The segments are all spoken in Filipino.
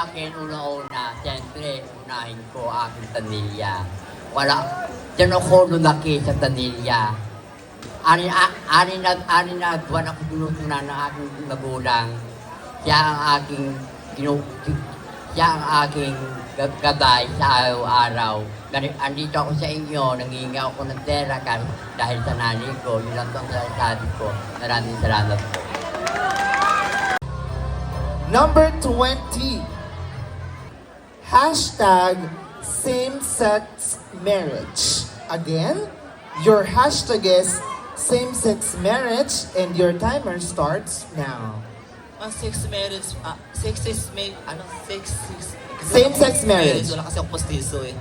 akin, una-una, siyempre, unahin ko aking pamilya. Diyan ako lumaki sa pamilya. Anin na buwan ako tinutunan ng aking magulang. Siya ang aking gabay sa araw-araw. Andito ako sa inyo, nanginga ako ng pera dahil sa nanay ko. Yun lang ang sabi ko. Maraming salamat po. Number 20. Hashtag same-sex marriage. Again, your hashtag is same-sex marriage and your timer starts now. Ang same-sex marriage. Wala kasi akong postiso eh.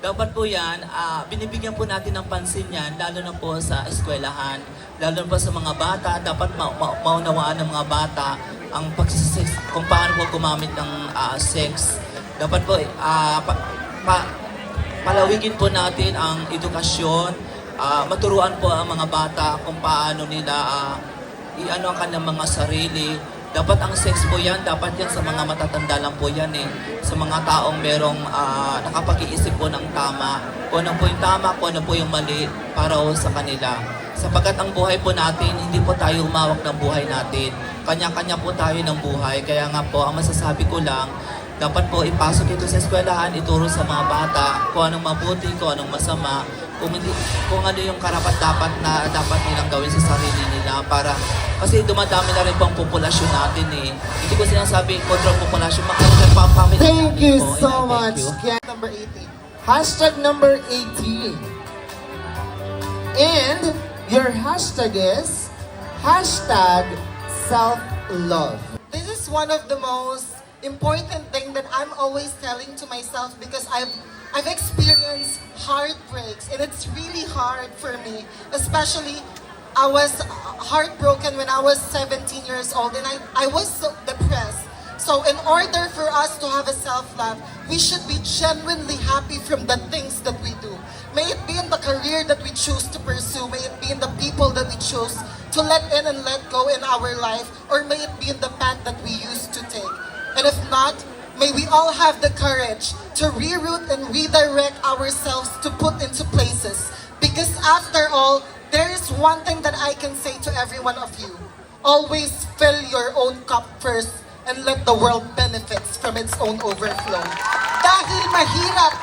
Dapat po yan, binibigyan po natin ng pansin yan, lalo na po sa eskwelahan, lalo na po sa mga bata. Dapat maunawaan ng mga bata ang pagsisex, kung paano po gumamit ng sex. Dapat po, palawigin po natin ang edukasyon, maturuan po ang mga bata kung paano nila i-ano ang kanilang mga sarili. Dapat ang sex po yan, dapat yan sa mga matatanda lang po yan eh. Sa mga taong merong nakapag-iisip po ng tama. Kung ano po yung tama, kung ano po yung mali para sa kanila. Sapagkat ang buhay po natin, hindi po tayo humawak ng buhay natin. Kanya-kanya po tayo ng buhay. Kaya nga po, ang masasabi ko lang, dapat po ipasok ito sa eskwelahan, ituro sa mga bata kung anong mabuti, kung anong masama, kung ano yung karapat-dapat na dapat nilang gawin sa sarili nila para kasi dumadami na rin pang populasyon natin eh. Hindi ko sinasabi kontra populasyon, makakapamilya. Thank you so much. Number 18. Hashtag number 18. And your hashtag is hashtag self-love. This is one of the most important thing that I'm always telling to myself because I've experienced heartbreaks and it's really hard for me. Especially, I was heartbroken when I was 17 years old and I was so depressed. So in order for us to have a self-love, we should be genuinely happy from the things that we do. May it be in the career that we choose to pursue, may it be in the people that we choose to let in and let go in our life, or may it be in the path that we used to take. And if not, may we all have the courage to reroute and redirect ourselves to put into places. Because after all, there is one thing that I can say to every one of you. Always fill your own cup first and let the world benefits from its own overflow. Dahil mahirap,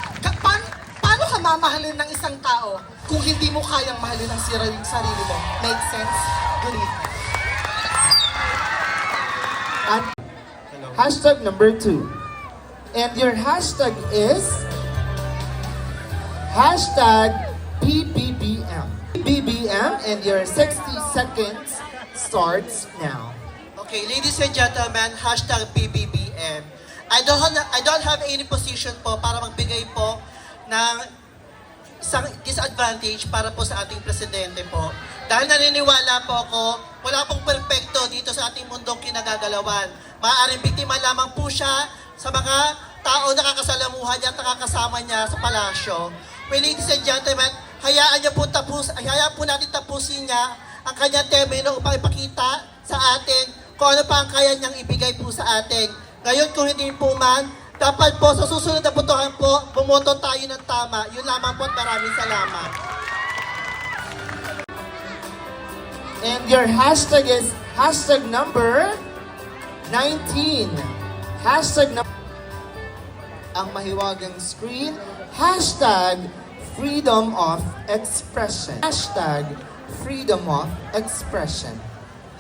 paano ka mamahalin ng isang tao kung hindi mo kayang mahalin ang sarili mo? Make sense? Good evening. At hashtag number 2. And your hashtag is hashtag PBBM. PBBM and your 60 seconds starts now. Okay, ladies and gentlemen, hashtag PBBM. I don't have any position po para magbigay po ng isang disadvantage para po sa ating presidente po. Dahil naniniwala po ako, wala pong perpekto dito sa ating mundong kinagagalawan. Maaaring biktima lamang po siya sa mga tao nakakasalamuhan niya at nakakasama niya sa palasyo. Well, ladies and gentlemen, hayaan po natin tapusin niya ang kanyang termino upang ipakita sa atin kung ano pa ang kaya niyang ibigay po sa atin. Ngayon, kung hindi po man, dapat po sa susunod na botohan po, bumoto tayo ng tama. Yun lamang po at maraming salamat. And your hashtag is hashtag number 19. Hashtag ang mahiwagang screen. Hashtag freedom of expression. Hashtag freedom of expression.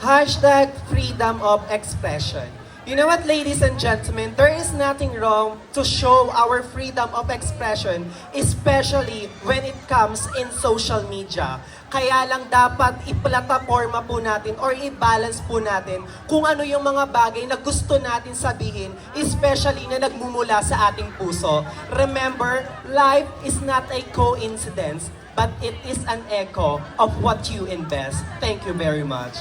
Hashtag freedom of expression. You know what, ladies and gentlemen, there is nothing wrong to show our freedom of expression, especially when it comes in social media. Kaya lang dapat iplataforma po natin or i-balance po natin kung ano yung mga bagay na gusto natin sabihin, especially na nagmumula sa ating puso. Remember, life is not a coincidence, but it is an echo of what you invest. Thank you very much.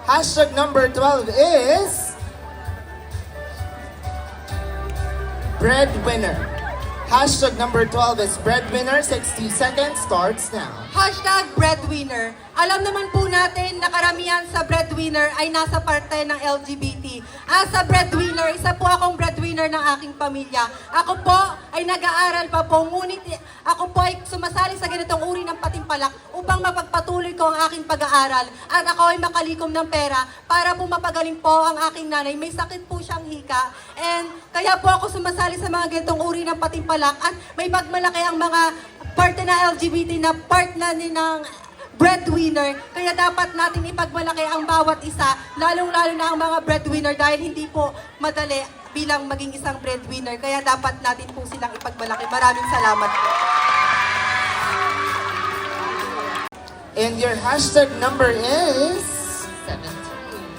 Hashtag number 12 is breadwinner. Hashtag number 12 is breadwinner. 60 seconds starts now. Hashtag breadwinner. Alam naman po natin na karamihan sa breadwinner breadwinner ay nasa parte ng LGBT. As a breadwinner, isa po akong breadwinner ng aking pamilya. Ako po ay nag-aaral pa po, ngunit ako po ay sumasali sa ganitong uri ng patimpalak upang mapagpatuloy ko ang aking pag-aaral at ako ay makalikom ng pera para po mapagaling po ang aking nanay. May sakit po siyang hika and kaya po ako sumasali sa mga ganitong uri ng patimpalak at may pagmalaki ang mga parte na LGBT na part na ng breadwinner. Kaya dapat natin ipagmalaki ang bawat isa, lalong-lalo na ang mga breadwinner dahil hindi po madali bilang maging isang breadwinner. Kaya dapat natin po silang ipagmalaki. Maraming salamat po. And your hashtag number is...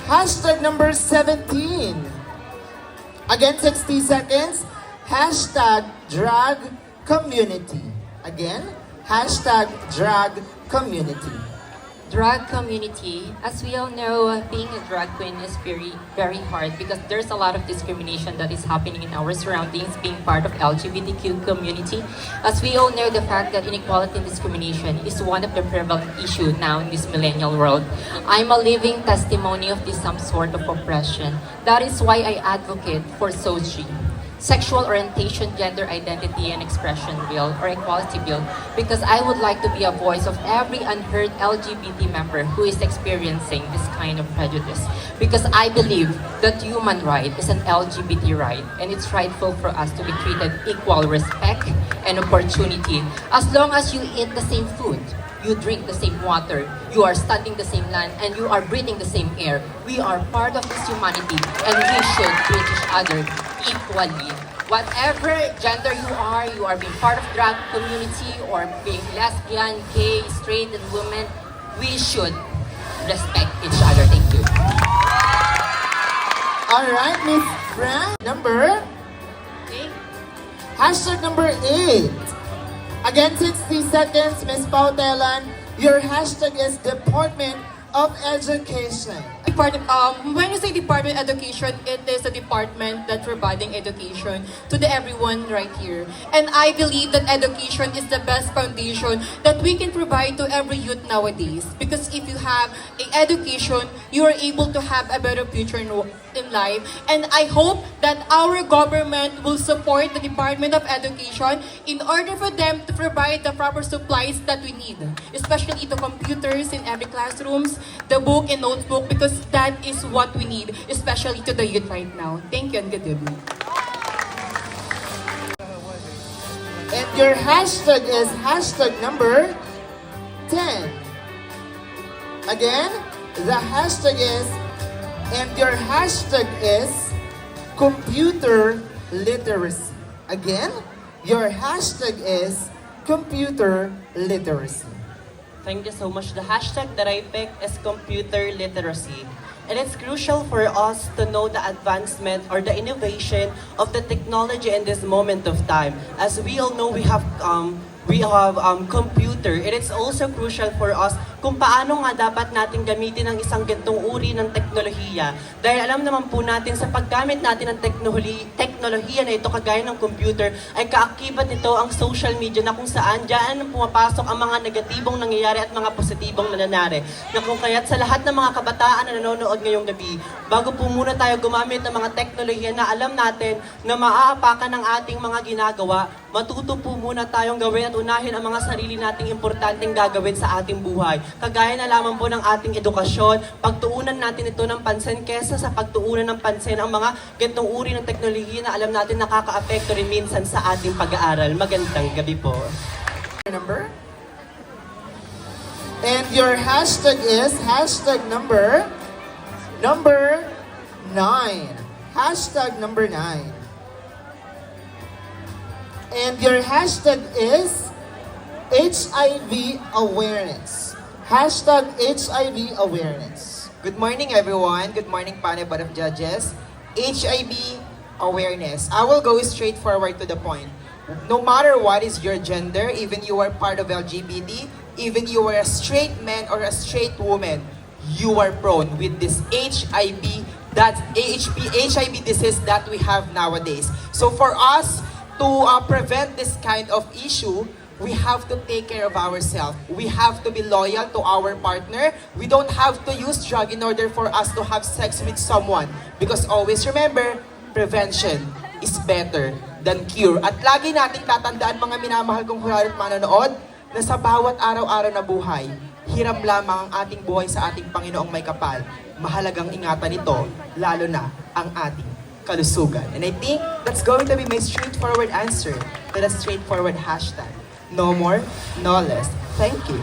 Hashtag number 17. Again, 60 seconds. Hashtag drag community. Again, hashtag drag community. Drag community, as we all know, being a drag queen is very hard because there's a lot of discrimination that is happening in our surroundings being part of LGBTQ community. As we all know, the fact that inequality and discrimination is one of the prevalent issue now in this millennial world. I'm a living testimony of this some sort of oppression. That is why I advocate for SOGI, Sexual Orientation, Gender Identity and Expression Bill or Equality Bill, because I would like to be a voice of every unheard LGBT member who is experiencing this kind of prejudice. Because I believe that human right is an LGBT right and it's rightful for us to be treated equal respect and opportunity as long as you eat the same food, you drink the same water, you are studying the same land, and you are breathing the same air. We are part of this humanity and we should treat each other equally. Whatever gender you are being part of drag community or being lesbian, gay, straight, and women, we should respect each other. Thank you. All right, Miss Fran. Number? Hashtag number 8. Again, 60 seconds, Miss Pautelan. Your hashtag is Department of Education. When you say Department of Education, it is a department that's providing education to everyone right here. And I believe that education is the best foundation that we can provide to every youth nowadays. Because if you have an education, you are able to have a better future in life. And I hope that our government will support the Department of Education in order for them to provide the proper supplies that we need, especially the computers in every classrooms, the book and notebook, because that is what we need, especially to the youth right now. Thank you and good evening. And your hashtag is hashtag number 10. Again, the hashtag is, and your hashtag is computer literacy. Again, your hashtag is computer literacy. Thank you so much. The hashtag that I picked is computer literacy. And it's crucial for us to know the advancement or the innovation of the technology in this moment of time. As we all know, we have computer. It is also crucial for us kung paano nga dapat natin gamitin ang isang gantong uri ng teknolohiya. Dahil alam naman po natin sa paggamit natin ng teknolohiya na ito kagaya ng computer ay kaakibat nito ang social media na kung saan dyan pumapasok ang mga negatibong nangyayari at mga positibong nangyayari. Na kung kaya't sa lahat ng mga kabataan na nanonood ngayong gabi, bago po muna tayo gumamit ng mga teknolohiya na alam natin na maaapakan ng ating mga ginagawa, matuto po muna tayong gawin at unahin ang mga sarili nating importanteng gagawin sa ating buhay. Kagaya na lamang po ng ating edukasyon, pagtuunan natin ito ng pansin kesa sa pagtuunan ng pansin ang mga gantong uri ng teknolohiya na alam natin nakaka-apekto rin minsan sa ating pag-aaral. Magandang gabi po. Number? And your hashtag is hashtag number 9. Hashtag number 9. And your hashtag is HIV awareness. Hashtag HIV awareness. Good morning, everyone. Good morning, panel of judges. HIV awareness. I will go straight forward to the point. No matter what is your gender, even you are part of LGBT, even you are a straight man or a straight woman, you are prone with this HIV disease that we have nowadays. So for us to prevent this kind of issue, we have to take care of ourselves. We have to be loyal to our partner. We don't have to use drug in order for us to have sex with someone. Because always remember, prevention is better than cure. At lagi nating tatandaan mga minamahal kong hurado at manonood, na sa bawat araw-araw na buhay, hiram lamang ang ating buhay sa ating Panginoong may kapal. Mahalagang ingatan ito, lalo na ang ating kalusugan. And I think that's going to be my straightforward answer to the straightforward hashtag. No more, no less. Thank you.